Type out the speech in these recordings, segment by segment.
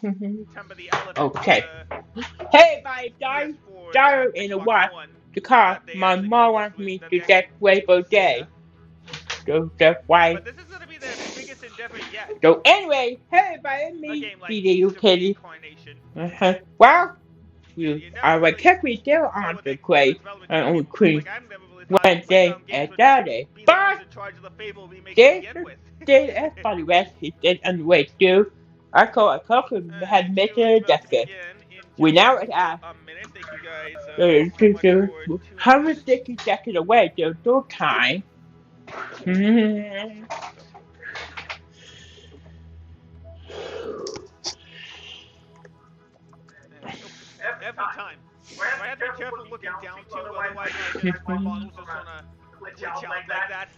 Temper the element. Okay. Hey, my daughter in a while because my mom wants me to get Rainbow Day. So that's why. But this is gonna be their biggest endeavor yet. So anyway, hey, by A me, game like video Beast of kitty. Reincarnation. Well, you You never are a really kept me there know on what the they call the quay development on team. only Queen Like I've never really thought Wednesday Playground Games and would Saturday. be the ones But in charge of the Fable remake to they begin with. did everybody rest he did on the way too. I call a couple had made Two is it about to Jessica. begin in We just now at a minute. Thank you guys so much for tuning how in. is Dicky Jacket away till no time? So, nope. Every time. So I have to be careful looking down too, otherwise my bottle's just gonna glitch out like that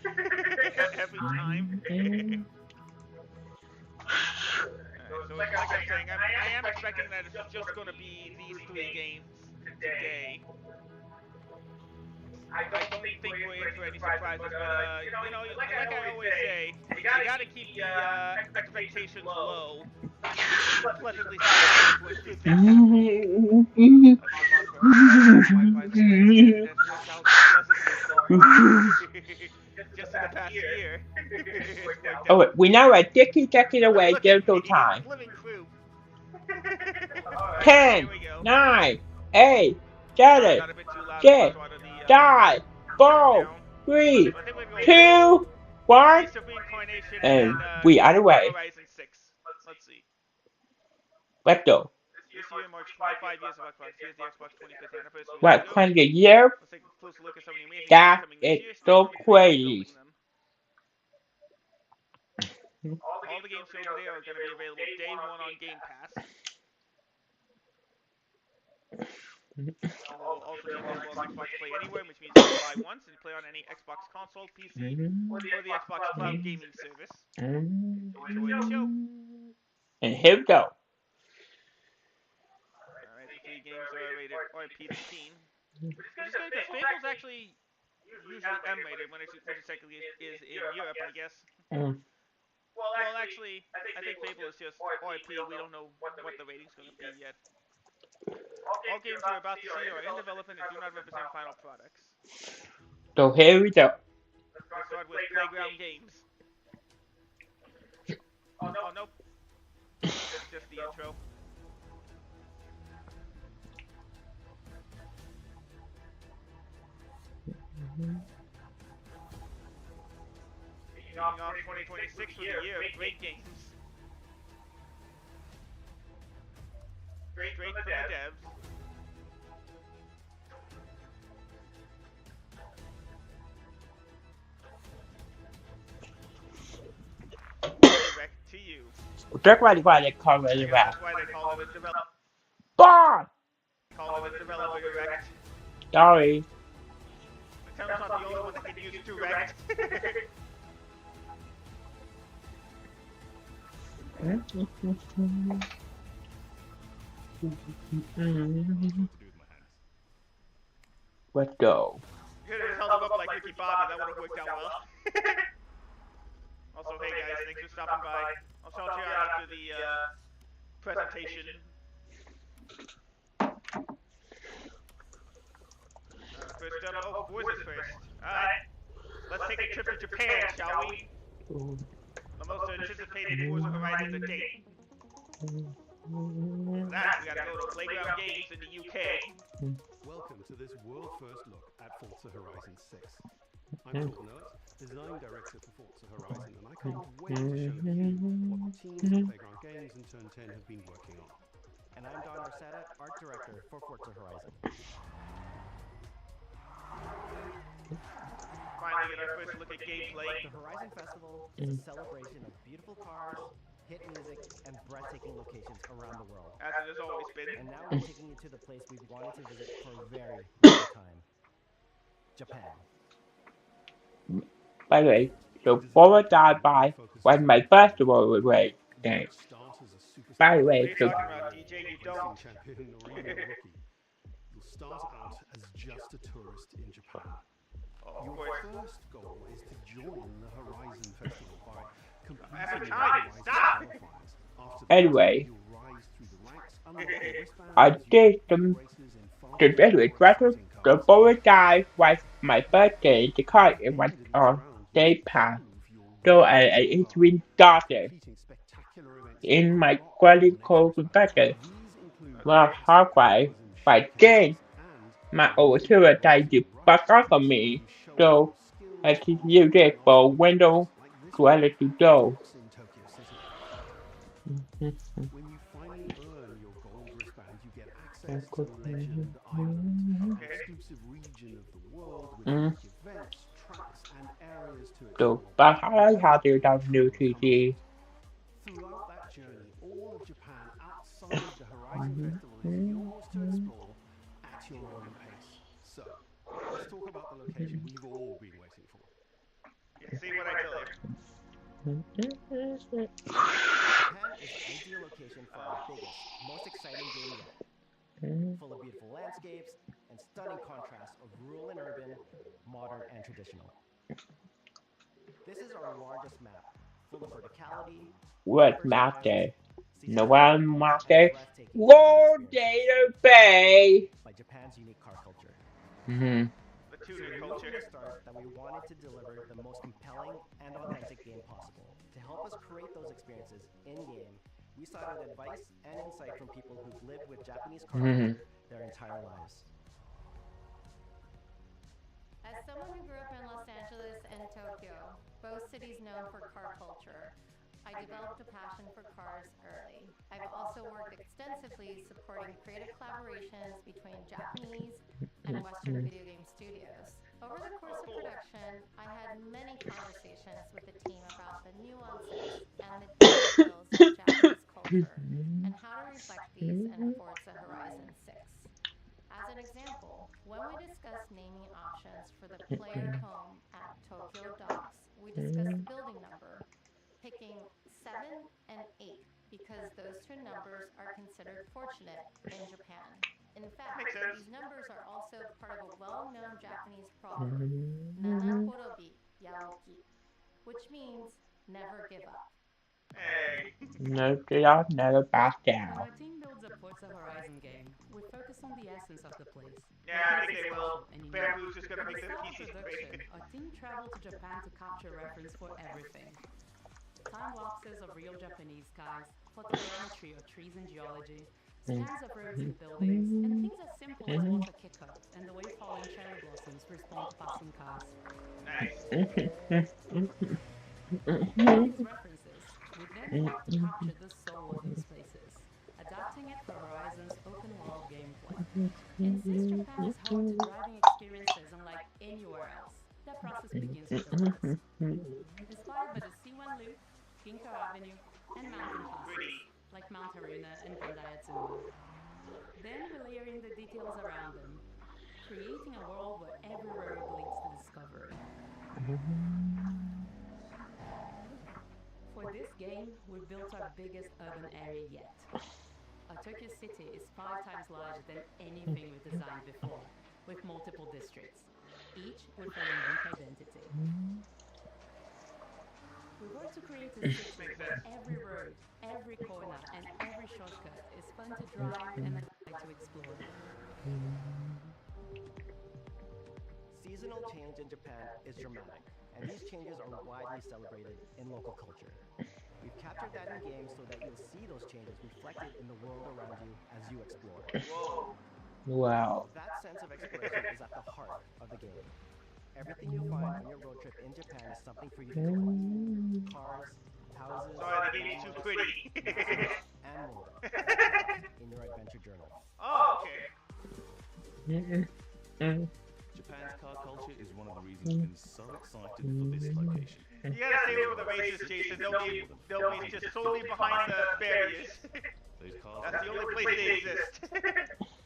every time. So like I'm saying, I am expecting that it's just gonna be these three games today. I don't think we're in for any surprises, but like I always say, you gotta keep the expectations low to be pleasantly surprised when good things happen. My mantra. By the way, and that worked out pleasantly so far. Just in the past year, it's worked Oh, out. we now at Dicky Jacket away Look at till no me, time. living proof. Alright, here 10, we go. 9, 8, Sorry, 7, got a bit too loud at the 6, start of the 5, 4, countdown. 3, So I think we're going with 2, 1, Beast of Reincarnation and then and we are the way. Horizon 6. Let's see. Let's go. This year marks 25 years of Xbox. Here's the Xbox 25th anniversary What logo. kind of year? Let's take a closer look at some of the amazing games That coming this is year. Stay so tuned because we're going to be crazy. building them. All the games shown today are going to be available day one on Game Pass. And they will also be available on Xbox Play Anywhere, which means you can buy once and play on any Xbox console, PC, or the Xbox Cloud Gaming Service. Enjoy the show. And here we go. Alright, the three games are rated PG-13. Which is good because Fable's actually usually M-rated when it's technically is in Europe, I guess. Well, actually, I think Fable is just RP. We don't know what the rating's going to be yet. All games you're about to see are in development and do not represent final products. So here we go. Let's start with Playground Games. Oh, nope. Just the intro. Kicking off 2026 with a year of great games. Straight from the devs. Direct to you. That's why they call it a I guess rap. that's why they call it a developer. Bond! Call it a developer direct. Sorry. Natendo's not the only one that can use direct. Let's go. You could have held him up like Ricky Bobby. That would have worked out well. Also, hey guys, thanks for stopping by. I'll shout you out after the presentation. First up, oh, Forza's first. Alright, let's take a trip to Japan, shall we? The most anticipated Forza Horizon to date. For that, we gotta go to Playground Games in the UK. Welcome to this world first look at Forza Horizon 6. I'm Paul Nerd, design director for Forza Horizon, and I can't wait to show you what the teams at Playground Games and Turn 10 have been working on. And I'm Don Rosetta, art director for Forza Horizon. Finally, get our first look at gameplay. The Horizon Festival is a celebration of beautiful cars, hit music, and breathtaking locations around the world. As it has always been. And now we're taking you to the place we've wanted to visit for a very long time. Japan. By the way, so Forza died by when my festival was great. Thanks. By the way, so What are you talking about, DJ? You don't. Champion Norino rookie. You'll start out as just a tourist in Japan. Oh, Your of course. first goal is to join the Horizon Festival by completing Every the time, Horizon stop! qualifiers. After that, anyway, you'll rise I did the very rather the boy guy was my birthday. The car it was on day pass. So it's been started in my quality birthday. Well, halfway by then my overseer tried to back off of me. So I can use it for window quality door. When you finally earn your gold wristband, you get access to Legend Island, an exclusive region of the world with unique events, tracks, and areas to So, explore. but I have to have That's new where the fun TV. begins. Throughout that journey, all of Japan outside the Horizon Festival is yours to explore at your own pace. So, let's talk about the location we've all been waiting for. You see what I tell you? Japan is the ideal location for our biggest, most exciting game yet. Full of beautiful landscapes and stunning contrasts of rural and urban, modern and traditional. This is our largest map, full of verticality, What first master? islands, No seasonality, one and a master. breathtaking urban World experience Data Bay. by Japan's unique car culture. The So tuner we knew culture. from the start that we wanted to deliver the most compelling and authentic game possible. To help us create those experiences in-game, we sought out advice and insight from people who've lived with Japanese car culture their entire lives. As someone who grew up in Los Angeles and Tokyo, both cities known for car culture, I developed a passion for cars early. I've also worked extensively supporting creative collaborations between Japanese and Western video game studios. Over the course of production, I had many conversations with the team about the nuances and the details of Japanese culture and how to reflect these in Forza Horizon 6. As an example, when we discussed naming options for the player home at Tokyo Docks, we discussed the building number, picking 7 and 8 because those two numbers are considered fortunate in Japan. In fact, Makes sense. these numbers are also part of a well-known Japanese proverb, Nana Korobi Yaoki, which means never give up. Hey. No, they all never back When down. our team builds a Forza Horizon game, we focus on the essence of the place. Yeah, I What think makes they it will. special and unique. Bamboo's just gonna At make the the start of pieces production, great. our team traveled to Japan to capture reference for everything. Time lapses of real Japanese skies, photogrammetry of trees and geology, scans of roads and buildings, and things as simple as water kick-ups and the way falling cherry blossoms respond to passing cars. Nice. With these references, we then work to capture the soul of those places, adapting it for Horizon's open-world gameplay. And since Japan is home to driving experiences unlike anywhere else, that process begins with the roads. Inspired by the C1 Loop, Ginko Avenue, and mountain passes, Pretty. like Mount Haruna and Bandai Atsuma. Then we layer in the details around them, creating a world where every road leads to discovery. For this game, we built our biggest urban area yet. Our Tokyo City is 5 times larger than anything we've designed before, with multiple districts, each with a unique identity. We work to create a city where every road, every corner, and every shortcut is fun to drive and a delight to explore. Seasonal change in Japan is dramatic, and these changes are widely celebrated in local culture. We've captured that in games so that you'll see those changes reflected in the world around you as you explore. Whoa. Wow. That sense of exploration is at the heart of the game. Everything you'll find on your road trip in Japan is something for you to collect. Cars, houses, Sorry, the game is too landmarks, pretty. maps, and more in your adventure journal. Oh, okay. Japan's car culture is one of the reasons we've been so excited for this location. You gotta save it for the races, Jason. They'll be just solely behind the barriers. Those cars That's the only place they exist.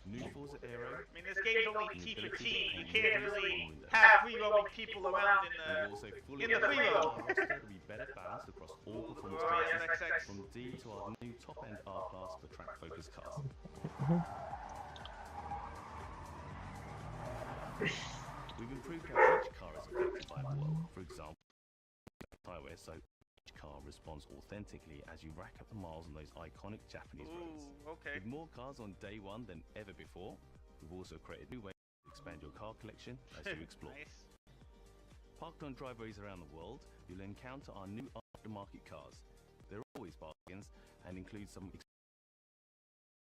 New Forza Aero. I mean, this game's only T for team. You can't really have free roaming people around We've also fully in the free our roam. roster to be better balanced across all performance Oh, yeah, classes, XX. from D to our new top-end R-Class for track-focused cars. We've improved how each car is affected by the world. For example, highway, so each car responds authentically as you rack up the miles on those iconic Japanese roads. Ooh, okay. Okay. With more cars on day one than ever before, we've also created new ways to expand your car collection as you explore. Nice. Parked on driveways around the world, you'll encounter our new aftermarket cars. They're always bargains and include some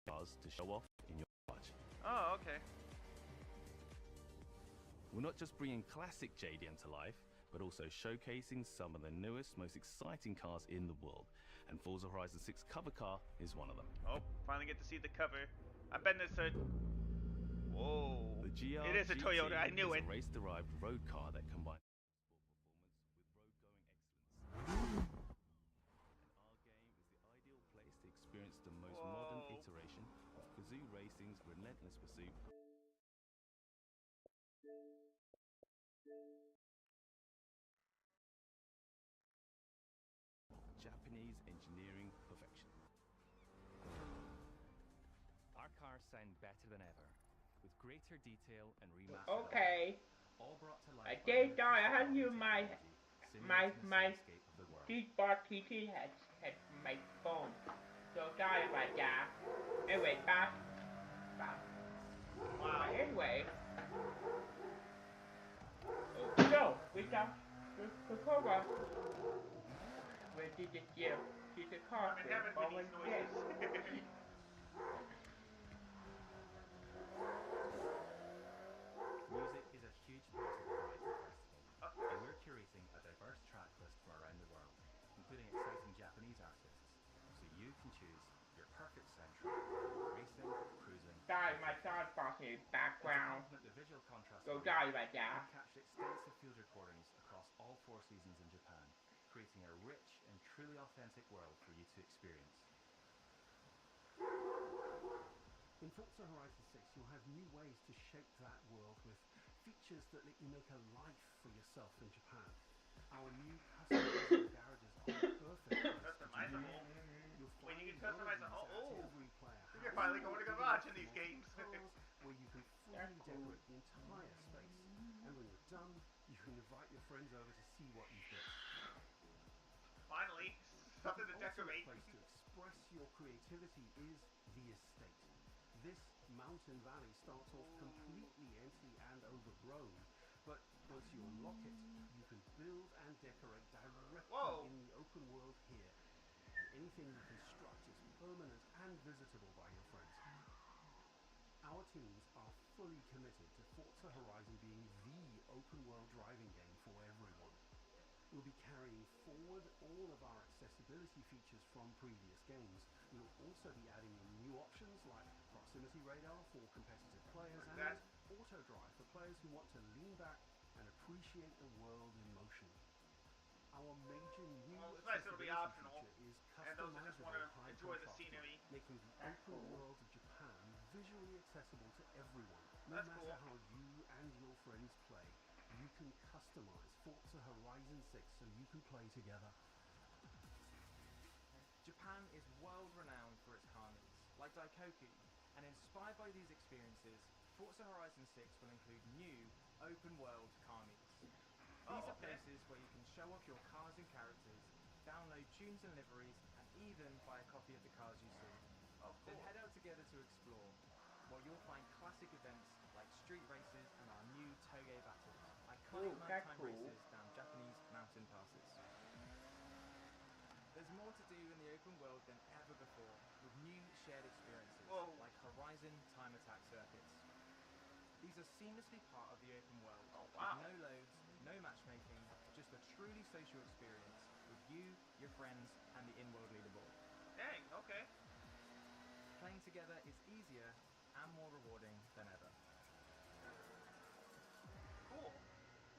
cars to show off in your garage. Oh, okay. We're not just bringing classic JDM to life, but also showcasing some of the newest, most exciting cars in the world. And Forza Horizon 6 cover car is one of them. Oh, finally get to see the cover. I bet it's a... Whoa. The GR It is a Toyota, I knew is it. a race-derived road car that combines performance with road-going excellence. And our game is the ideal place to experience the most modern Whoa. iteration of Kazoo Racing's relentless pursuit. Japanese engineering perfection. Our cars sound better than ever, with greater detail and remastered Okay. all brought to I life by did new I had you technology, my simulating the soundscape of the world. keyboard TT had my phone. So sorry about that. Anyway, back. Wow, anyway. So, we got the cover. Where did it give? Did the car I'm in heaven with these noises. Music is a huge part of the Horizon Festival, and we're curating a diverse track list from around the world, including exciting Japanese artists, so you can choose your perfect soundtrack, racing, cruising. Sorry, my son's talking in the background. To complement the visual contrast So of the sorry music, about that. we've captured extensive field recordings across all 4 seasons in Japan, creating a rich and truly authentic world for you to experience. In Forza Horizon 6, you'll have new ways to shape that world with features that let you make a life for yourself in Japan. Our new customizable garages are perfect. Customize a home. You'll Wait, you find can customize a one of home. these at every player You're house, finally going to garage in these games. cars where you can fully decorate the entire space. And when you're done, you can invite your friends over to see what you've built. Finally, something to The ultimate decorate. place to express your creativity is the estate. This mountain valley starts off completely empty and overgrown, but once you unlock it, you can build and decorate directly Whoa. in the open world here. And anything you construct is permanent and visitable by your friends. Our teams are fully committed to Forza Horizon being the open world driving game for everyone. We'll be carrying forward all of our accessibility features from previous games. We'll also be adding in new options like proximity radar for competitive players and auto drive for players who want to lean back and appreciate the world in motion. Our major new Well, it's nice it'll be accessibility optional, feature is and those that just want to customizable high enjoy the contrast scenery. mode, making the open world of Japan visually accessible to everyone. No That's matter cool. how you and your friends play, you can customize Forza Horizon 6 so you can play together. Japan is world-renowned for its car meets, like Daikoku, and inspired by these experiences, Forza Horizon 6 will include new, open-world car meets. These are places where you can show off your cars and characters, download tunes and liveries, and even buy a copy of the cars you see. Then head out together to explore, where you'll find classic events like street races and our new Toge battles, iconic nighttime races down Japanese mountain passes. There's more to do in the open world than ever before, with new shared experiences like Horizon Time Attack circuits. These are seamlessly part of the open world, with no loads, no matchmaking, just a truly social experience with you, your friends, and the in-world leaderboard. Dang, okay. Playing together is easier and more rewarding than ever. Cool.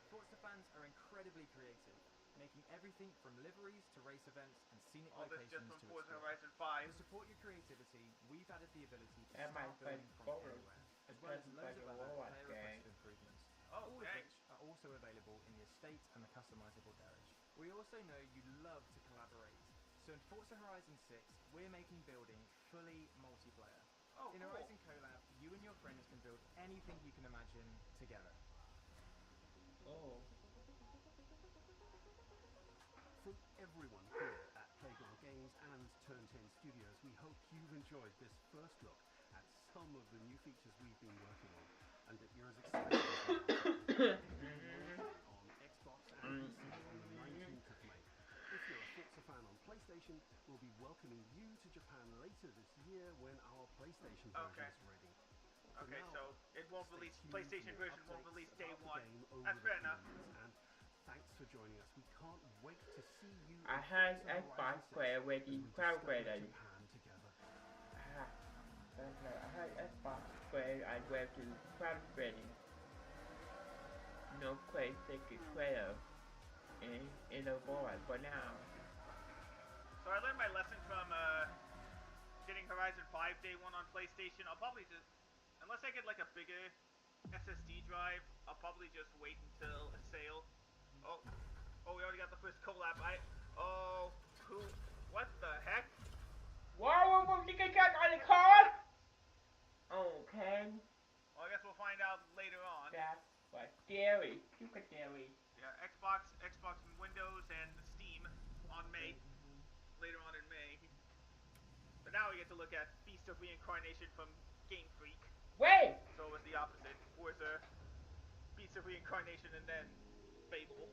Forza fans are incredibly creative, making everything from liveries to race events and scenic All this just locations from to Forza explore. Horizon 5. To support your creativity, we've added the ability to And my start building friend from Boris anywhere, as well as doesn't loads like of a other robot player-requested game. improvements, Oh, all of dang. which are also available in the estate and the customizable garage. We also know you love to collaborate, so in Forza Horizon 6, we're making building fully multiplayer. Oh, In cool. Horizon Collab, you and your friends can build anything you can imagine together. Oh. From everyone here at Playground Games and Turn 10 Studios, we hope you've enjoyed this first look at some of the new features we've been working on, and that you're as excited as we are on Xbox and PC on the 19th of May. If you're a Forza fan on PlayStation, we'll be welcoming you to Japan later this year when our PlayStation version is ready. Okay, so it won't release, PlayStation version won't release day one. Over That's fair enough. And thanks for joining us. We can't wait to see you. I had Xbox Square waiting crowdfunding. Japan together. I had Xbox Square and went to crowdfunding. No PlayStation Square in the board for now. So I learned my lesson from getting Horizon 5 day one on PlayStation. I'll probably just, unless I get like a bigger SSD drive, I'll probably just wait until a sale. Oh, we already got the first collab. What the heck? Whoa, you can check on the card? Okay. Well, I guess we'll find out later on. That's what scary. Super scary. Yeah, Xbox and Windows and Steam on May. Later on in May. But now we get to look at Beast of Reincarnation from Game Freak. Wait! So it was the opposite. Forza, Beast of Reincarnation, and then Fable.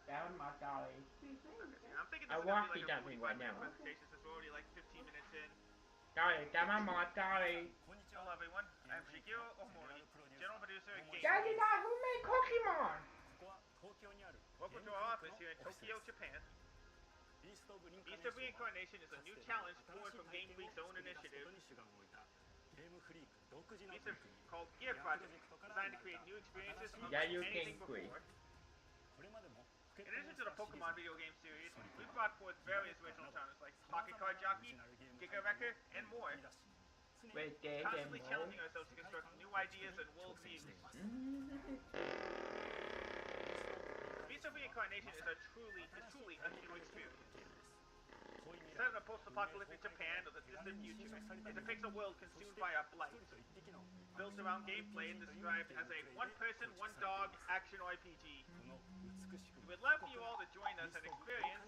Down my dolly. I'm thinking this is going to be like a 45-minute presentation since we're already like 15 minutes in. Dolly, down my dolly. Hello everyone, I'm Shigeo Omori, General Producer at Game Daddy, not who made Pokemon? Welcome to our office here in Tokyo, Japan. Beast of Reincarnation is a new challenge born from Game Freak's own initiative. Beast of, called Gear Project, designed to create new experiences unlike anything before. In addition to the Pokemon video game series, we've brought forth various original genres like Pocket Card Jockey, Giga Wrecker, and more. Constantly challenging ourselves to construct new ideas and worldviews. Beast of Reincarnation is truly a new experience. Set in a post-apocalyptic Japan of the distant future, it depicts a world consumed by a blight. Built around gameplay and described as a one-person, one-dog action RPG. We would love for you all to join us and experience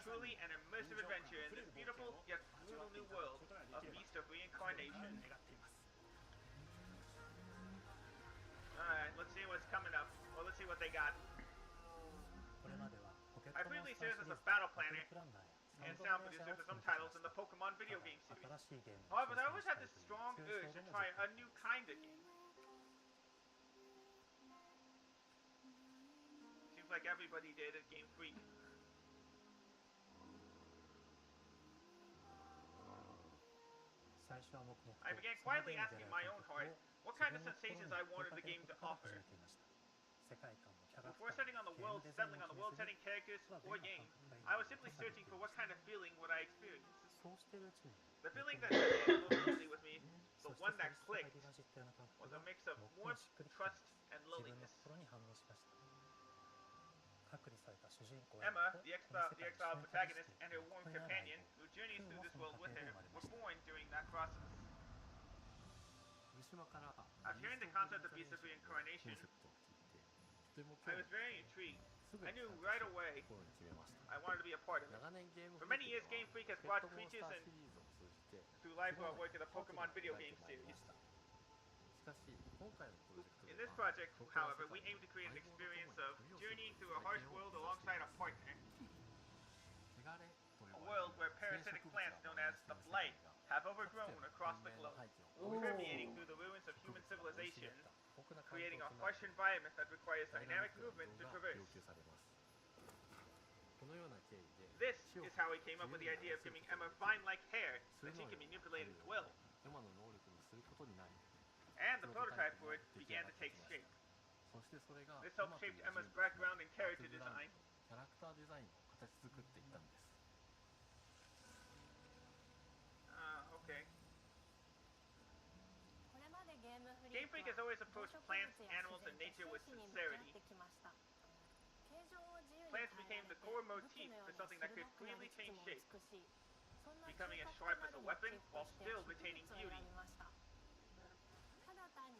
truly an immersive adventure in this beautiful yet brutal new world of Beast of Reincarnation. Alright, let's see what's coming up. Well, let's see what they got. I briefly served as a battle planner and sound producer for some titles in the Pokemon video game series. However, I always had this strong urge to try a new kind of game. Seems like everybody did at Game Freak. I began quietly asking my own heart what kind of sensations I wanted the game to offer. Before settling on the world-setting characters or game, I was simply searching for what kind of feeling would I experience. The feeling that resonated most deeply with me, the one that clicked, was a mix of warmth, trust, and loneliness. Emma, the exiled protagonist, and her warm companion, who journeys through this world with her, were born during that process. After hearing the concept of Beast of Reincarnation, I was very intrigued. I knew right away I wanted to be a part of it. For many years, Game Freak has brought creatures and through life through our work in the Pokemon video game series. In this project, however, we aim to create an experience of journeying through a harsh world alongside a partner. A world where parasitic plants known as the Blight have overgrown across the globe, permeating through the ruins of human civilization, creating a harsh environment that requires dynamic movement to traverse. This is how we came up with the idea of giving Emma vine-like hair that she can manipulate at will. And the prototype for it began to take shape. This helped shape Emma's background and character design. Okay. Game Freak has always approached plants, animals, and nature with sincerity. Plants became the core motif for something that could freely change shape, becoming as sharp as a weapon while still retaining beauty.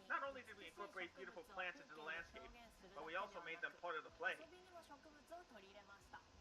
Not only did we incorporate beautiful plants into the landscape, but we also made them part of the play.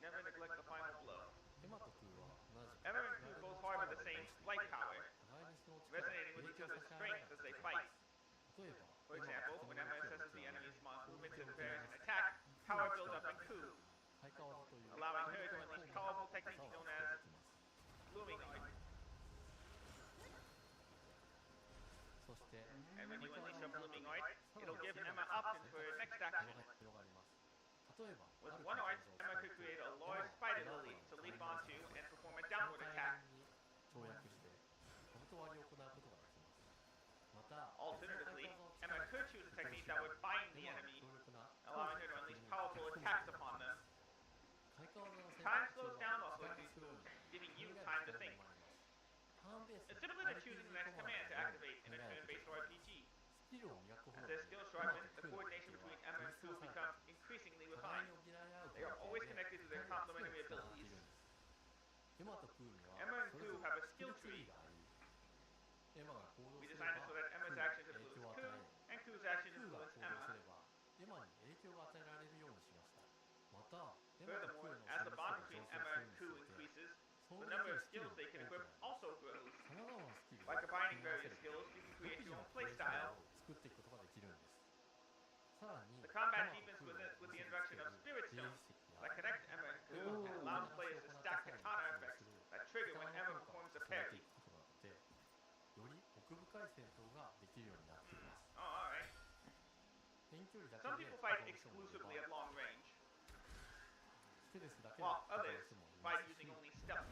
Never neglect the final blow. エマとクーは同じく Emma and Ku both hard with the same life power, 互いにその力を resonating with 影 each 響 other's させ合いなが strengths ら as they 戦い fight. 例えば For エマが example, とても when よ Emma くやる assesses こ the ちらの enemy's small 攻 movements 撃 and を組み prepares 合 an わせ attack, 攻 power 撃 builds を up 使 in って Ku, 対価技という allowing 攻 her 撃 to の unleash 攻撃 powerful 技 techniques を known 使って as いきます blooming art. そして And when 対 you 価 unleash 技 a を使って blooming art, さら it'll に give 強い Emma 技 options を for her 選 next 択肢 action. が広がります例えば With ある one 対 art, 価技を Emma 使っ could て create a エ large マを spider 裏 lily 側 to に leap 回り onto ながら and perform a 反 downward 対 attack. 面に跳躍してカブト割りを行うことができますまた別の対 Alternatively, 価技を使 Emma って could choose a 敵の technique 手 that に would bind エ the マの enemy, 強力な allowing 強 her to 力 unleash に powerful 巻き込むこと attacks ができ upon ま them. す対価技の選 Time 択中 slows は down 時 also 間 as が these 進むの moves, で giving 考 you える time 時 to 間 think. もありますターンベース It's な similar to RPG choosing the next コマン command ド to のように activate in 考 a えること turn-based ができます RPG. スキルを磨く方 As で their skill エマ sharpens, と the クーの関 coordination 係は between Emma 密 and 接 Ku されてい becomes ます increasingly 互い refined. に補い合う They are 関係 always で connected to their 2人が強く complementary つながって abilities. いるんですエマとクーには Emma and それぞ Ku れ have a スキル skill ツリー tree がありエマが行動 We すれ designed it ば so that ク Emma's ーに actions 影 influence 響を与 Ku, え and Ku's actions クーが influence 行動す Emma. ればエマに影響が与えられるようにしました。またエマとク Furthermore, ーの as 戦 the 術が bond 上 between 昇 Emma する and につ Ku れて increases, その the だけ number で of スキル skills も they can 多く equip なり also grows. さまざまなスキルを By 組 combining み合わせ various ると skills, you can 独 create 自 your の own プレイスタイ playstyle. ルを作っていくことができるんです。さらに The エ combat マと deepens クーを with the 結びつ introduction け of る Spirit 芸 Stones 術石や that connect Emma and Ku and エマ allow が players 練習 to を行った stack 際に katana 発動 effects する that trigger 力 when の Emma 効果を performs a 重ねて parry. いくことなどでより奥深い戦闘ができるようになっています。 Oh, alright. 遠距離だけ Some で people 戦 fight う人もいれ exclusively ば at long range, ステルスだけで while 戦う others 人もいま fight すし using only stealth.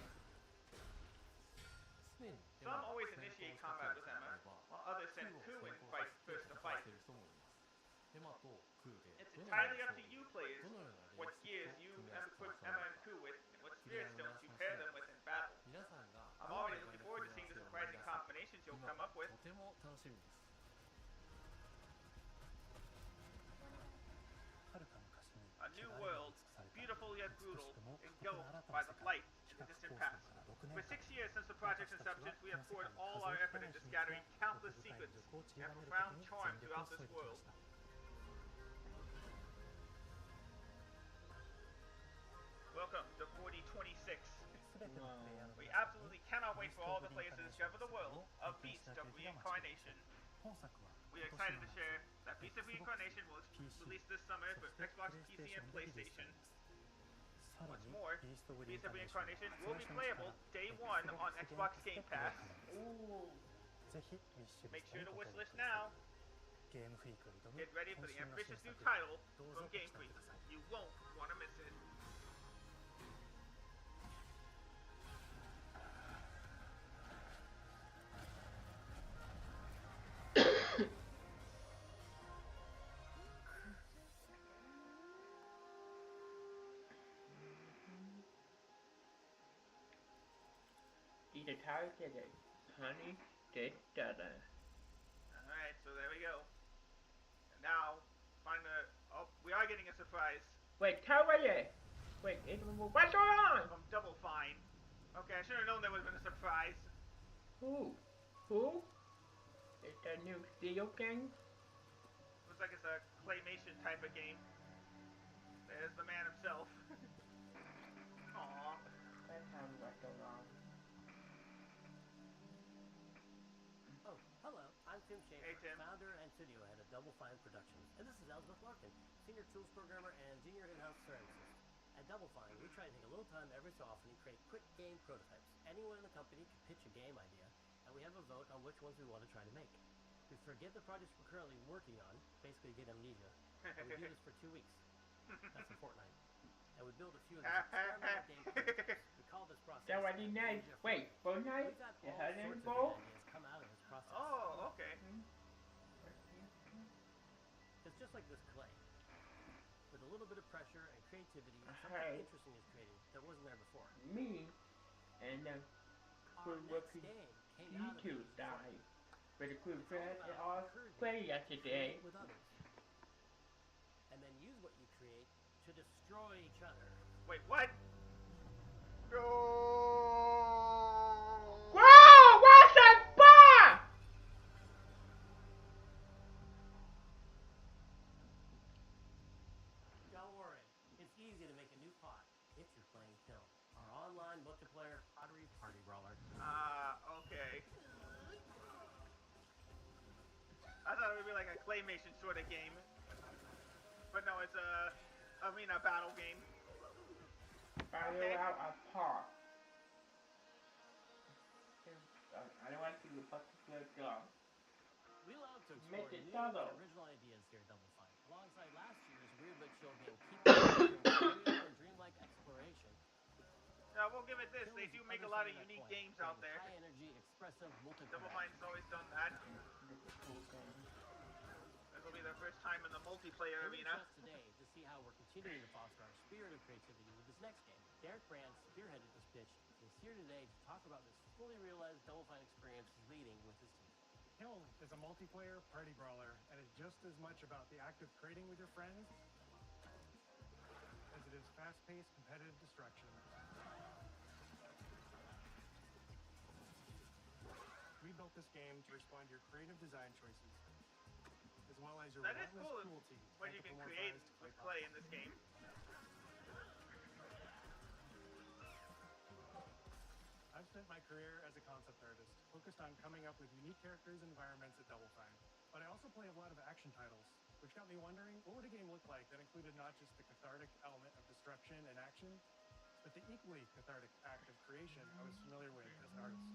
常にエ Some マが always 先行 initiate 仕掛け combat る with 人もい Emma, れば while others ク send ーを Ku 先 in 行 fight させて first to 戦わ fight. せる人もいます。エマとクーで It's どのような entirely up 装 to 備 you players どのような芸 what 術 gears と you 組み合わせて equip 戦う Emma の and か Ku with, and what プレイヤ spirit ーの皆 stones you さん pair 次第 them で with す。 in battle. 皆さんが I'm どの already 意外 looking な組 forward み to 合 seeing わ the せを生み surprising 出すのか combinations you'll 今 come up with. とても楽しみです。はるか昔に A 巨 new 大な world, に尽くされた beautiful yet 美 brutal, しくも過酷 engulfed な新た by な the 世界 blight 地 in the 殻 distant 構 past. 想から6 For 年 6 間 years since the project's 私たち inception, は we こ have の世 poured 界に all 数 our えき effort れない into 秘密 scattering や countless 奥深い secrets 魅力を散り and ばめること profound に charm 全力を throughout 注 this いできま world. した Welcome to 4026. すべてのプレイヤーの We 皆さんに absolutely cannot ビ wait ース for ト・ all オブ・ the リン players カ to ネーション discover の the 世界 world を of 体験し Beast な of ければ待ちません Reincarnation. 本作は We are 今年 excited の to 夏 share that Beast of Xbox Reincarnation will PC release this summer そ for して Xbox, プレイステ PC, ーショ and ンでリリースさ PlayStation. れますさら What's に more, ビースト・オブ・リン Beast カ of ネーション Reincarnation は will 最 be 初のうちから playable day Xbox one on ゲーム Xbox として Game プレイ Pass. 可能ぜひウィッシュリ Make スト sure に to ご wish 登録 list ください now. ゲームフリークが挑む Get ready for 渾 the 身の ambitious 新 new 作 title どうぞ from ご期 Game 待 Freak. ください You won't want to miss it. いいで食べてね。Honey, take that. Alright, so there we go. And now, find the... Oh, we are getting a surprise. Wait, tell me. Wait, what's going on? From Double Fine. Okay, I should have known there would have been a surprise. Who? Who? Is that new video game? Looks like it's a claymation type of game. There's the man himself. Aww. Let's have what's going on. Oh, hello. I'm Tim Schafer, Hey, Tim. founder and studio head of Double Fine Productions. And this is Elizabeth Larkin, senior tools programmer and junior in-house ceramicist. At Double Fine, we try to take a little time every so often to create quick game prototypes. Anyone in the company can pitch a game idea, and we have a vote on which ones we want to try to make. We forget the projects we're currently working on, basically get amnesia, and we do this for 2 weeks. That's a fortnight. And we build a few of these experimental game prototypes. We call this process That what he nice. amnesia Wait, free. Fortnite? We've had You all had sorts any of ball? good ideas come out of this process. Oh, okay. It's just like this clay. With a little bit of pressure and creativity, something Hey. interesting is created that wasn't there before. Me and the Our crew next working game came out of YouTube these died. But the crew It's all friends and about all encouraging play you to yesterday. create with others. And then use what you create to destroy each other. Wait, what? No! Whoa! What's that bar? Don't worry, it's easy to make a new pot if you're playing Kill, our online multiplayer pottery party brawler. Okay. I thought it would be like a claymation sort of game. But no, it's a arena battle game. Fire Okay. out a part. I don't want to do a particular job. We love to Make explore it new and solo. original ideas here at Double Fine. Alongside last year's Weird But Chill game, Keep It and dreamlike exploration. Now, we'll give it this. Kill They is do the make a other lot side of that unique coin, games out creating there. high energy, expressive multiplayer. Double Fine's always done that. This will be their first time in the multiplayer We're arena. just today to see how we're continuing to foster our spirit of creativity with this next game. Derek Brand spearheaded this pitch and is here today to talk about this fully realized Double Fine experience he's leading with his team. Kill is a multiplayer party brawler and is just as much about the act of creating with your friends as it is fast-paced competitive destruction. We built this game to respond to your creative design choices, as well as your That is relentless cool cruelty when you can create anthropomorphized with by clay bots. in this game. I've spent my career as a concept artist, focused on coming up with unique characters and environments at Double Fine. But I also play a lot of action titles, which got me wondering, what would a game look like that included not just the cathartic element of destruction and action, but the equally cathartic act of creation I was familiar with as an artist?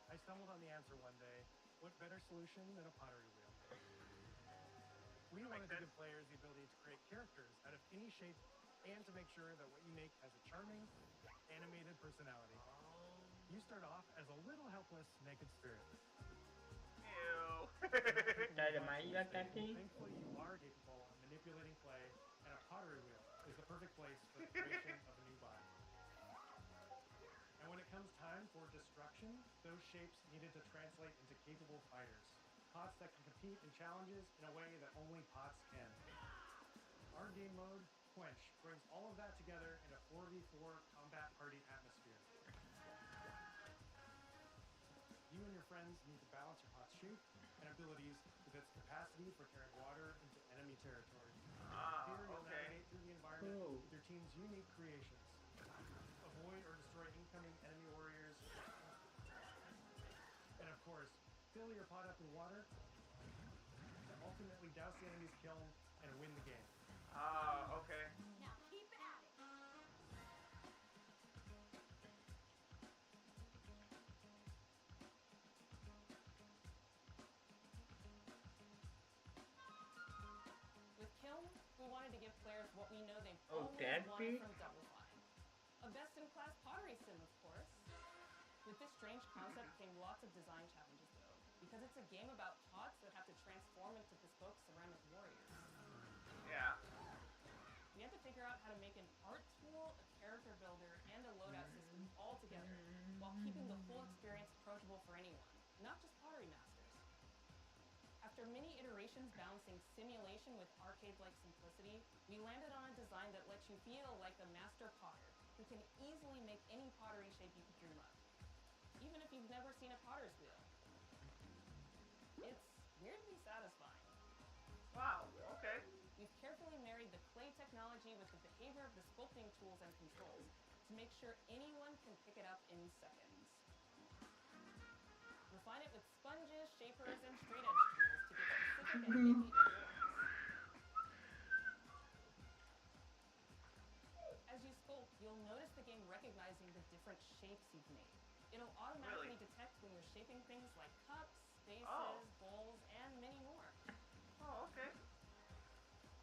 I stumbled on the answer one day. What better solution than a pottery wheel? We wanted to give players the ability to create characters out of any shape and to make sure that what you make has a charming, animated personality. You start off as a little helpless, naked spirit. Ew. Thankfully, you are capable of manipulating clay, and a pottery wheel is the perfect place for the creation of a new body. And when it comes time for destruction, those shapes needed to translate into capable fighters. Pots that can compete in challenges in a way that only pots can. Our game mode, Quench, brings all of that together in a 4v4 combat party atmosphere. You and your friends need to balance your pot's shape and abilities with its capacity for carrying water into enemy territory. Here you'll navigate through the environment with your team's unique creations. Avoid or destroy incoming enemy warriors. And of course, fill your pot up with water to ultimately douse the enemy's kiln and win the game. Okay. Now keep at it. With Kiln, we wanted to give players what we know they've always wanted from Double Fine. A best-in-class pottery sim, of course. With this strange concept came lots of design challenges, though, because it's a game about pots that have to transform into bespoke ceramic warriors. Yeah. We had to figure out how to make an art tool, a character builder, and a loadout system all together, while keeping the full experience approachable for anyone, not just pottery masters. After many iterations balancing simulation with arcade-like simplicity, we landed on a design that lets you feel like a master potter, who can easily make any pottery shape you could dream up, even if you've never seen a potter's wheel. It's weirdly satisfying. Wow, okay. We've carefully married the clay technology with the behavior of the sculpting tools and controls to make sure anyone can pick it up in seconds. Refine it with sponges, shapers, and straight edge tools to get specific and picky appearance. As you sculpt, you'll notice the game recognizing the different shapes you've made. It'll automatically detect when you're shaping things like cups, vases, bowls, and many more. Oh, okay.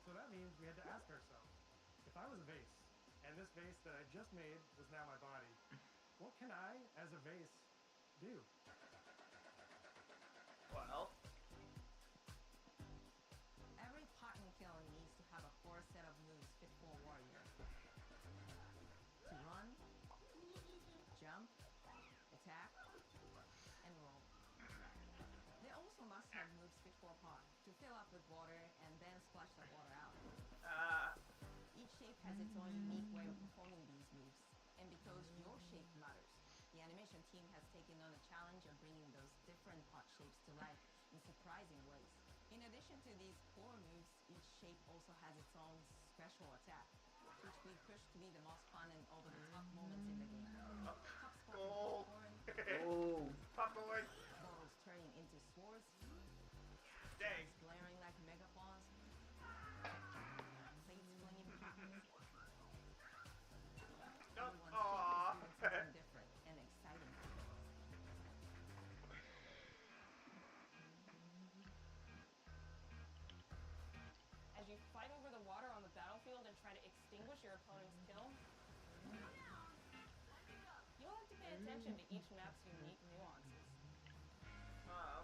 So that means we had to ask ourselves, if I was a vase, and this vase that I just made was now my body, what can I, as a vase, do? Well, every pot in kiln needs to have a core set of moves fit for a warrior. To run, jump, attack, and roll. They also must have moves fit for a pot to fill up with water and then splash that water out. Each shape has its own unique way of performing these moves, and because your shape matters, the animation team has taken on the challenge of bringing those different pot shapes to life in surprising ways. In addition to these core moves, each shape also has its own special attack, which we push to be the most fun and over-the-top moments in the game. Cups popcorn, popcorn, bottles turning into swords, dang, glaring like megaphones, plates flinging pockets. Everyone's shape is doing something different and exciting. As you fight over the water on the battlefield and try to extinguish your opponent's kiln, you'll have to pay attention to each map's unique nuances.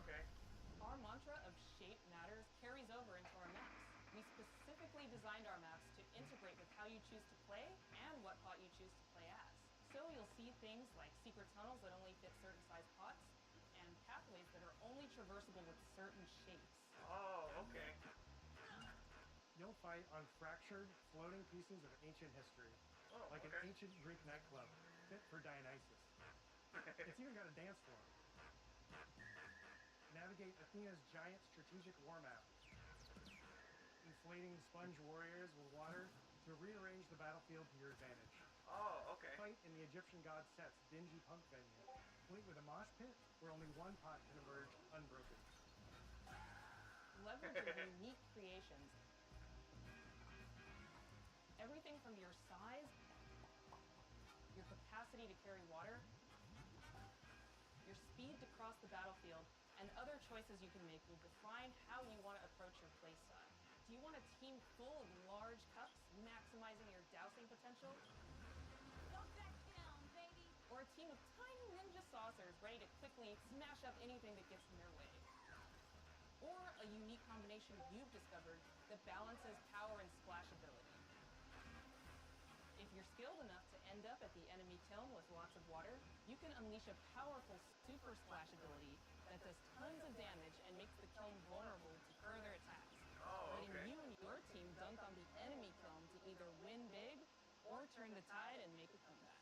Okay. Our mantra of shape matters carries over into our maps. We specifically designed our maps to integrate with how you choose to play and what pot you choose to play as. So you'll see things like secret tunnels that only fit certain size pots, and pathways that are only traversable with certain shapes. Oh, okay. You'll fight on fractured, floating pieces of ancient history, like an ancient Greek nightclub, fit for Dionysus. It's even got a dance floor. Navigate Athena's giant strategic war map. Inflating sponge warriors with water to rearrange the battlefield to your advantage. Oh, okay. Fight in the Egyptian god Set's dingy punk venue, complete with a mosh pit where only one pot can emerge unbroken. Leverage your unique creations. Everything from your size, your capacity to carry water, your speed to cross the battlefield, and other choices you can make will define how you want to approach your playstyle. Do you want a team full of large cups, maximizing your dousing potential? Dump that down, baby! Or a team of tiny ninja saucers ready to quickly smash up anything that gets in their way? Or a unique combination you've discovered that balances power and splashability? If you're skilled enough to end up at the enemy kiln with lots of water, you can unleash a powerful super splash ability that does tons of damage and makes the kiln vulnerable to further attacks. Oh, Letting okay. you and your team dunk on the enemy kiln to either win big or turn the tide and make a comeback.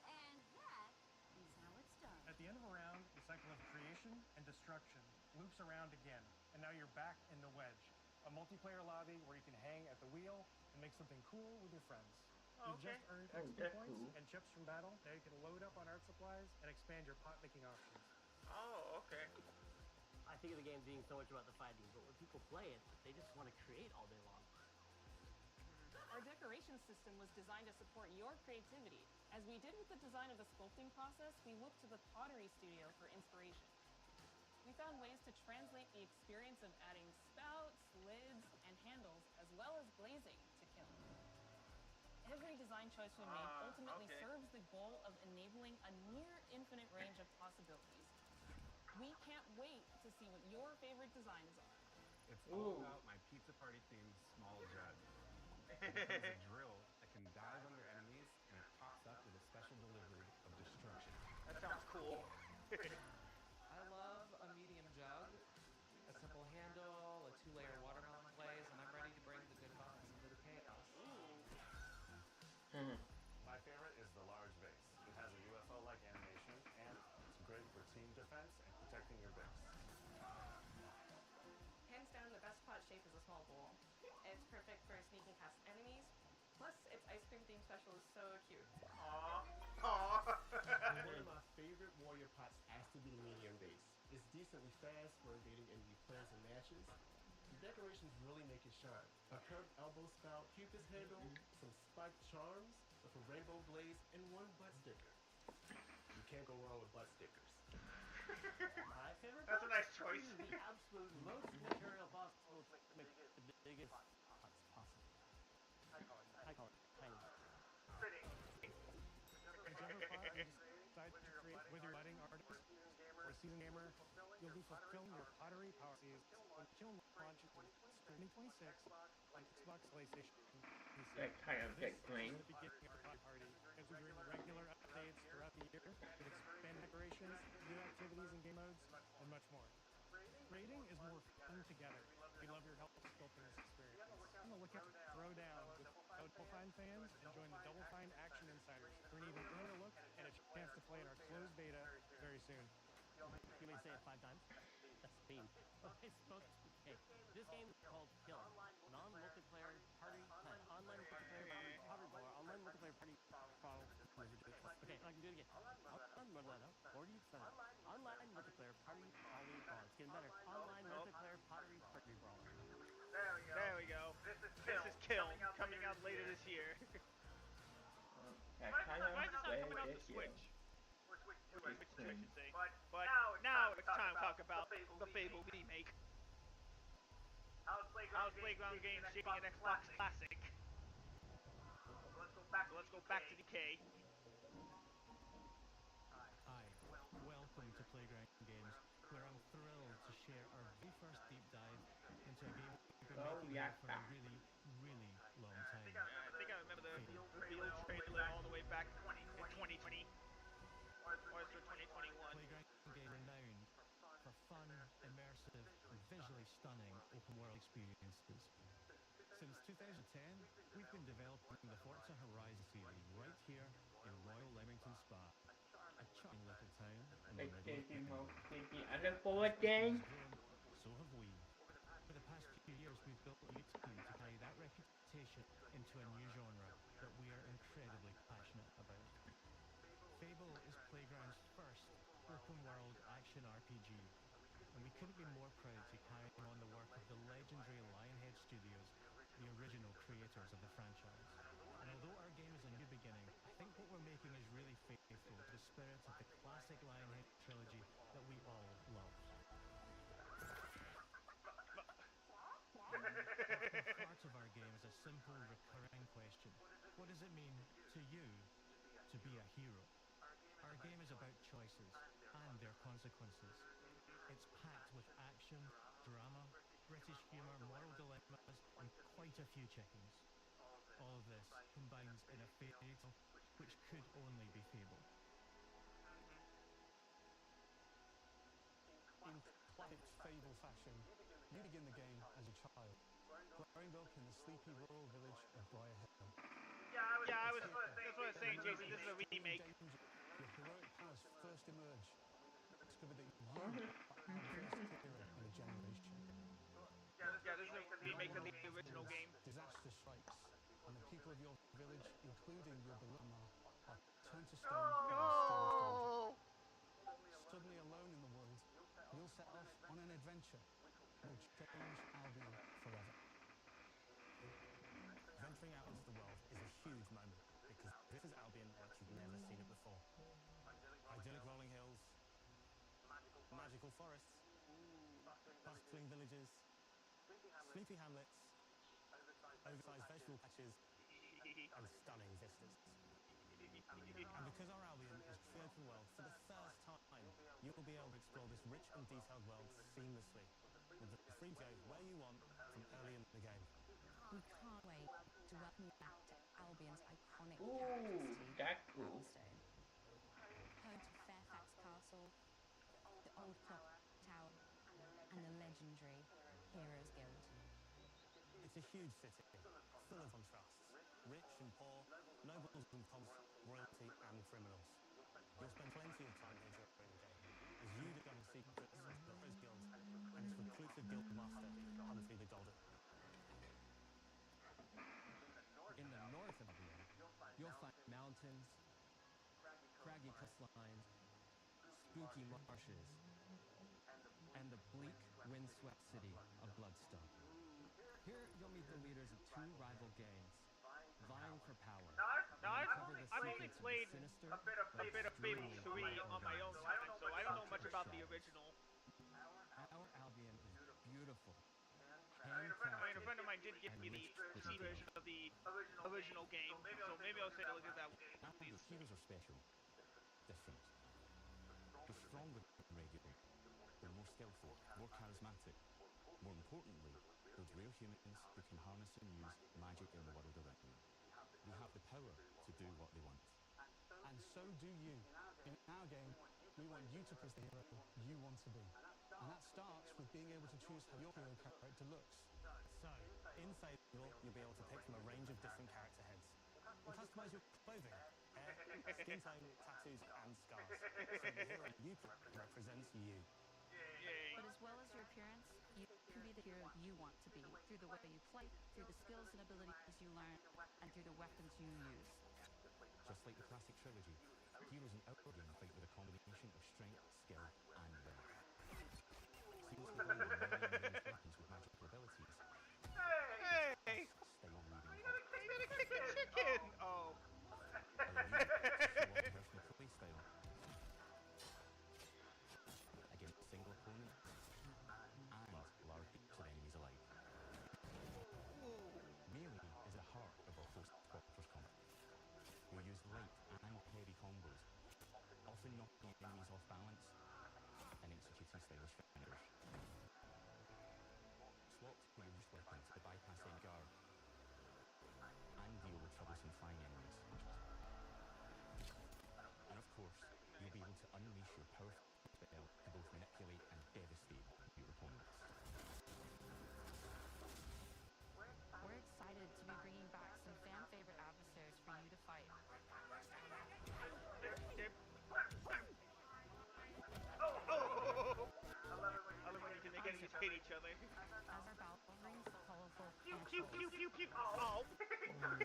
And that is how it's done. At the end of a round, the cycle of creation and destruction loops around again, and now you're back in the wedge, a multiplayer lobby where you can hang at the wheel and make something cool with your friends. Oh, You've okay. just earned Oh, XP that's points cool. and chips from battle. Now you can load up on art supplies and expand your pot-making options. Oh, okay. I think of the game being so much about the fighting, but when people play it, they just want to create all day long. Our decoration system was designed to support your creativity. As we did with the design of the sculpting process, we looked to the pottery studio for inspiration. We found ways to translate the experience of adding spouts, lids, and handles, as well as glazing to kiln. Every design choice we made ultimately okay. serves the goal of enabling a near infinite range of possibilities. We can't wait to see what your favorite designs are. It's all Ooh. about my pizza party themed small jug. It becomes a drill that can dive under enemies, and it pops up with a special delivery of destruction. That sounds cool. I love a medium jug, a simple handle, a 2-layer watermelon glaze, and I'm ready to bring the good vibes into the chaos. My favorite is the large vase. It has a UFO-like animation, and it's great for team defense and protecting your base. Hands down, the best pot shape is a small bowl. It's perfect for sneaking past enemies. Plus, its ice cream theme special is so cute. Aww. Aww. One of my favorite warrior pots has to be the medium base. It's decently fast for invading enemy plants and matches. The decorations really make it shine. A curved elbow spout, Cupid's handle, some spiked charms, with a rainbow glaze, and one butt sticker. You can't go wrong with butt stickers. My favorite That's a box nice choice. is the absolute most material possible to make the biggest pots possible. I call it tiny. Whichever pot you decide to create with your budding artist or seasoned gamer, you'll be fulfilling your pottery policies when Kiln launches in 2026 on Xbox, PlayStation, and PC. That kind of This get green. is the beginning of the pottery party as we bring regular updates throughout the year with expanded decorations, new activities and game modes, and much more. Raiding is more fun together. We love your help sculpting this experience. On the lookout for Throwdown with Double Fine fans and join the Double Fine Action Insiders for an even earlier look and a chance to play in our closed beta very soon. You may say it 5 times. That's mean. Okay, okay. This game is called Kill. Non-multiplayer party online multiplayer party brawl. Online multiplayer party brawl. Okay, I can do it again. Online multiplayer party brawl. It's getting better. Online multiplayer pottery party brawl. There we go. This is Kill, coming out later this year. That Why kind is it not of coming out way to this Switch? Or Switch 2, Switch 2, I should say. But now it's time to talk about the Fable remake. How's Playground Games shaping an Xbox Classic? So let's go back to DK. Hi, welcome to Playground Games, where I'm thrilled to share our very first deep dive into a game we've been making here for a really, really long time. I think I remember the reveal trailer all the way back in 2020. Or it's for 2021. Playground Game renowned for fun, immersive, and visually stunning open-world experiences. Since 2010, we've been developing the Forza Horizon series right here in Royal Leamington Spa, a little town in the Like middle of Pickenden. City. I look forward then. Grown, so have we. For the past few years, we've built a new team to carry that reputation into a new genre that we are incredibly passionate about. Fable is Playground's first open-world action RPG, and we couldn't be more proud to carry on the work of the legendary Lionhead Studios, the original creators of the franchise. And although our game is a new beginning, I think what we're making is really faithful to the spirit of the classic Lionhead trilogy that we all love. At the heart of our game is a simple, recurring question. What does it mean to you to be a hero? Our game is about choices and their consequences. It's packed with action, drama, British humour, moral dilemmas, and quite a few chickens. All of this combines in a fairy tale which could only be Fable. In classic Fable fashion, you begin the game as a child, growing up in the sleepy rural village of Briar Hill. Yeah, that's what I was saying, Jason. This is a remake. Your heroic powers first emerge. Discover that you are the first hero in a generation. Yeah, this is a remake of the original game. Disaster strikes, and the people of your village, including your beloved Ma, are turned to stone in mysterious danger. Suddenly alone in the world, you'll set off on an adventure that will change Albion forever. Venturing out into the world is a huge moment because this is Albion like you've never seen it before. Idyllic rolling hills, magical forests, bustling villages, sleepy hamlets, oversized vegetable patches, and stunning vistas. And because our Albion is free open world, for the first time, you will be able to explore this rich and detailed world seamlessly, with the free to go where you want from early in the game. We can't wait to welcome you back to Albion's iconic Ooh, capital city, that's cool. Attlestone. Home to Fairfax Castle, the old clock tower, and the legendary Heroes Guild. It's a huge city, full of contrasts. Rich and poor, nobles and commons, royalty and criminals. You'll spend plenty of time here during the game, as you discover the secrets of the Heroes Guild and its reclusive guild master, Humphrey the Golden. In the north of Albion, you'll find mountains, craggy coastlines, spooky marshes, and the bleak, windswept city of Bloodstone. Here, you'll meet the leaders of two rival gangs, vying for power. Now, I've only played sinister, a bit of Fable 3 on my own time, so I don't know much about the original. Our Albion is beautiful. I mean, a friend of mine did give me the PC version of the original game, so maybe I'll take a look at that. Albion heroes are special, different. They're stronger than regular. They're more skillful, more charismatic. More importantly, those rare humans who can harness and use magic in the world around them. They have the power to do what they want. And so do you. In our game, we want you to pick the hero you want to be. And that starts with being able to choose how your hero character looks. So, in Fable, you'll be able to pick from a range of different character heads. And customize your clothing, hair, skin tone, tattoos, and scars. So the hero you pick represents you. But as well as your appearance, you can be the hero you want to be through the way you play, through the skills and abilities you learn, and through the weapons you use. Just like the classic trilogy, heroes in our game fight with a combination of strength, skill, and will. Heroes combine their well-known weapons with magical abilities. Hey! Style reading. Chicken! Oh. Allow you to show off personal play style against single opponents and large groups of enemies alike. Melee is the heart of our close quarters combat. You'll use light and heavy combos, often knocking enemies off balance and executing stylish finishers. Swap your ranged weapons to bypass any guard and deal with troublesome flying enemies. And of course, you'll be able to unleash your powerful spell to both manipulate and devastate your opponents. We're excited to be bringing back some fan-favorite adversaries for you to fight. Oh. And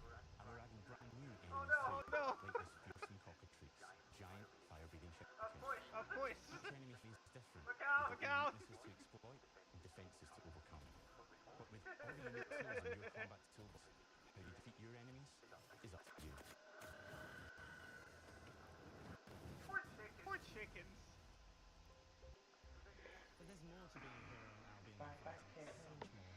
we're adding brand new enemies too, Oh no! like this fearsome cockatrice, giant fire-breathing chicken. Of course. Each enemy is different. Look They've got out! weaknesses to exploit and defenses to overcome. But with all the unique tools in your combat toolbox, how you defeat your enemies is up to you. Poor chickens. But there's more to being a hero in Albion than fighting. So much more.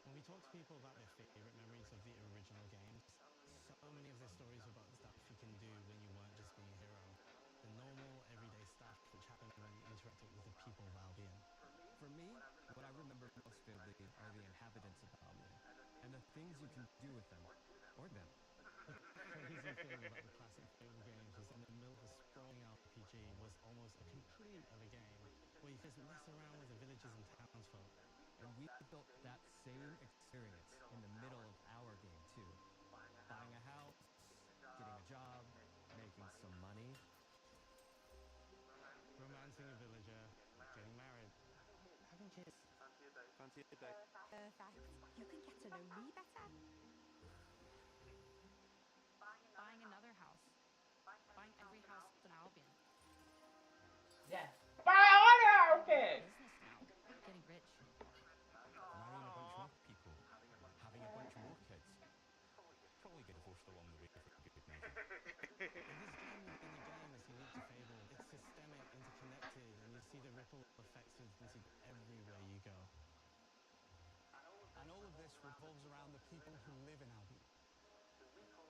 When we talk to people about their favorite memories of the original games, so many of their stories were about the stuff you can do when you weren't just being a hero. The normal, everyday stuff which happened when you interacted with the people of Albion. For me, what I remember most vividly are the inhabitants of Albion, and the things you can do with them, or them. The crazy thing about the classic Fable games was in the middle of a sprawling RPG was almost a complete other game, where you could just mess around with the villagers and townsfolk. And we built that same experience in the middle of our game too. Buying a house, getting a job, making some money. Romancing a villager, getting married, having kids. Fancy a day. Perfect. You can get to know me better. Buying another house. Buying every house in Albion. Yes. Fire! Okay. Business now. Getting rich. Marrying a bunch more people, having a bunch more kids. Probably get divorced along the way for good measure. And this game within the game is unique to Fable. It's systemic, interconnected, and you see the ripple effects of this everywhere you go. And all of this revolves around the people who live in Albion,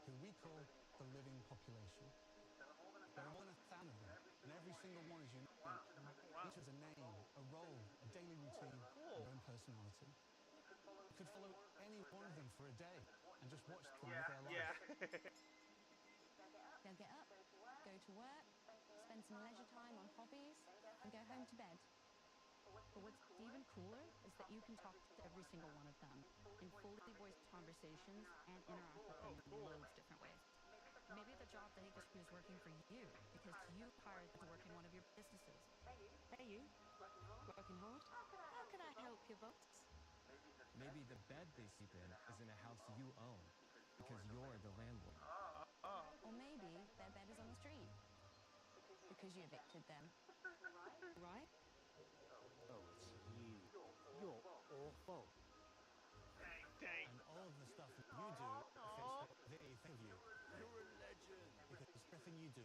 who we call the living population. There are more than 1,000 of them, and every single one is unique. Each has a name, a role, a daily routine, and their own personality. You could follow any one of them for a day and just watch them live their life. Yeah. They'll get up, go to work, spend some leisure time on hobbies, and go home to bed. But what's even cooler is that you can talk to every single one of them in fully voiced conversations and interact with them in loads different ways. Maybe the job they just is working for you because you hired them to work in one of your businesses. Hey you, working hard? How can I help you, boss? Maybe the bed they sleep in is in a house you own, because you're the landlord. Or maybe their bed is on the street because you evicted them. Right? Oh, it's you. You're awful. Dang. And all of the stuff you do affects what they think of you. You're a legend. Because everything you do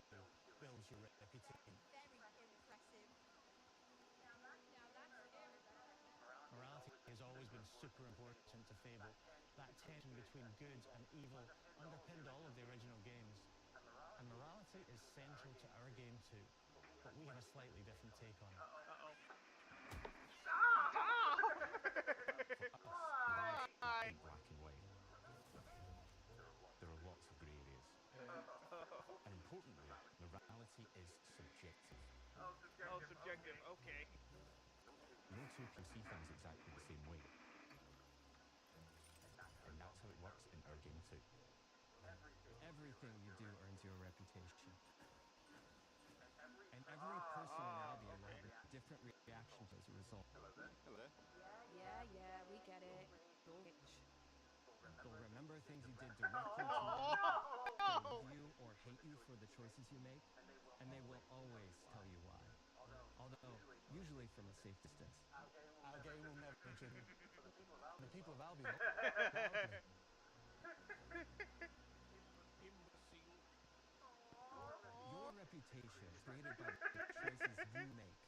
builds your reputation. Very impressive. Morality has always been super important to Fable. That tension between good and evil underpinned all of the original games. And morality is central to our game too, but we have a slightly different take on it. Uh-oh. Why? In black and white. There are lots of grey areas. And importantly, morality is subjective. Oh, subjective. Okay. No two can see things exactly the same way. And that's how it works in our game too. Everything you do earns you a reputation. And every person in Albion will have a different reaction as a result. Hello there. Yeah, we get it. You're rich. They'll remember things you did directly to them. They'll love you or hate you for the choices you make, and they will always tell you why. Although, usually from a safe distance. Our game will never be driven. The people of Albion loudly. Imbecile. Your reputation is created by the choices you make,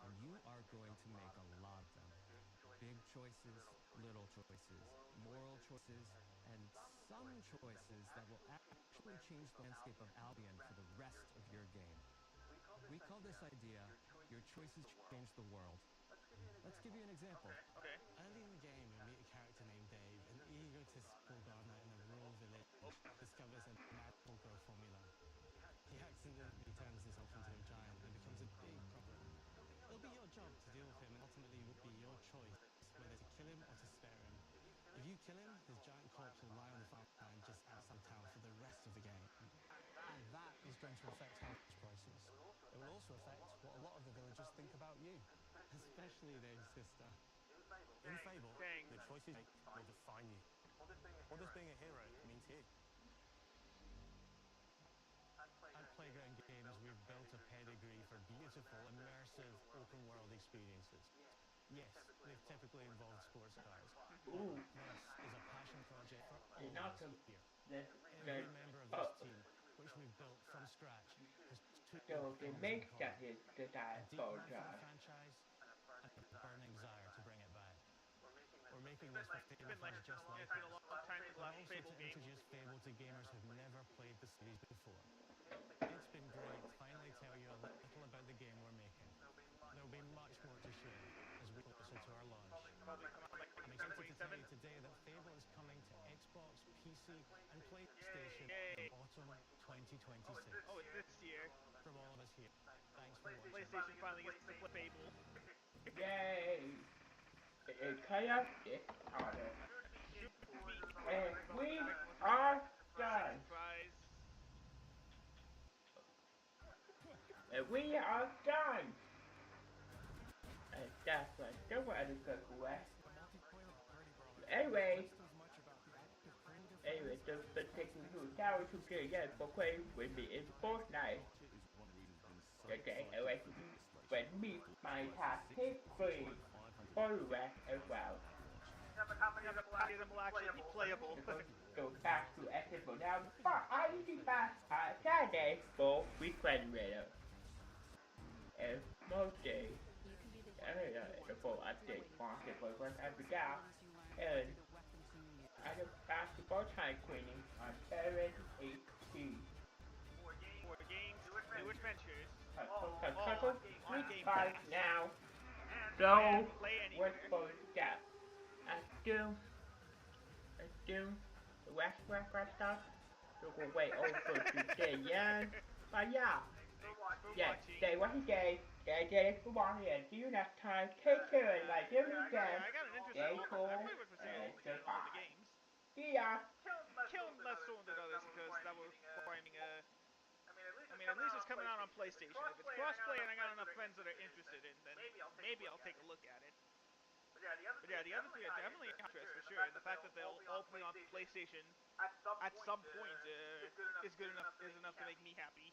and you are going to make a lot of them. Big choices, little choices, moral choices, and some choices that will actually change the landscape of Albion for the rest of your game. We call this idea, your choices change the world. Let's give you an example. Okay. Early in the game, you'll meet a character named Dave, an egotistical gardener in a rural village, discovers a magical grow formula. He accidentally turns himself into a giant and becomes a big problem. It'll be your job to deal with him, and ultimately it will be your choice whether to kill him or to spare him. If you kill him, his giant corpse will lie on the farmland just outside town for the rest of the game. And that is going to affect house prices. It will also affect what a lot of the villagers think about you. Especially Dave's sister. In Fable, Dang. the choices you make will define you. What does being a hero mean to you? At Playground Games, we've built a pedigree for beautiful, immersive, open-world experiences. Yes, they've typically involved sports cars, but Ooh. this is a passion project for all It's of not us the here. the Every member of this team, which we've built from scratch, has two so the things in mix common: that is the a deep love for the diaspora. franchise and a burning desire to bring it back. We're making this for Fable It's been fans just like it's been a us, long time since the but last also to Fable game. introduce Fable to gamers who've never played the series before. It's been great to finally tell you a little about the game we're making. There'll be much more to share as we get closer to our launch. Probably come out like I'm excited to tell 27. you today that Fable is coming to Xbox, PC, and PlayStation Yay. in autumn 2026. Oh, it's this year. From all of us here, thanks for watching. PlayStation finally gets to play Fable. Yay! It kind of this order. And we are done. Surprise. And we are done. And that's what the weather took away. Anyway, the particular who tower to get yet for play with me in Fortnite. Okay, anyway, when me my task take free for the rest as well. Yeah, the copy of them will actually be playable. Go back to accessible now, but I need to back Saturday for weekend radio. And most days, the full update market was one every day, and I do basketball time training on 7-8 More games, new adventures. Couple on week Game 5 Pass. now. And So, play what's anywhere. going to get? I do the West stuff. So we'll wait over today, yeah. But yeah. Yeah, stay what he gave. Stay good for watching and see you next time. Take care and like every I day. got an interest Stay in cool I played with and all the goodbye. games. See ya. Killing less so than others because that was requiring I mean, at least it's coming out on PlayStation. If it's crossplay and I got enough friends that are interested in, then maybe I'll take a look at it. But yeah, the other three are definitely interest for sure, and the fact that they'll all play on PlayStation at some point is enough to make me happy.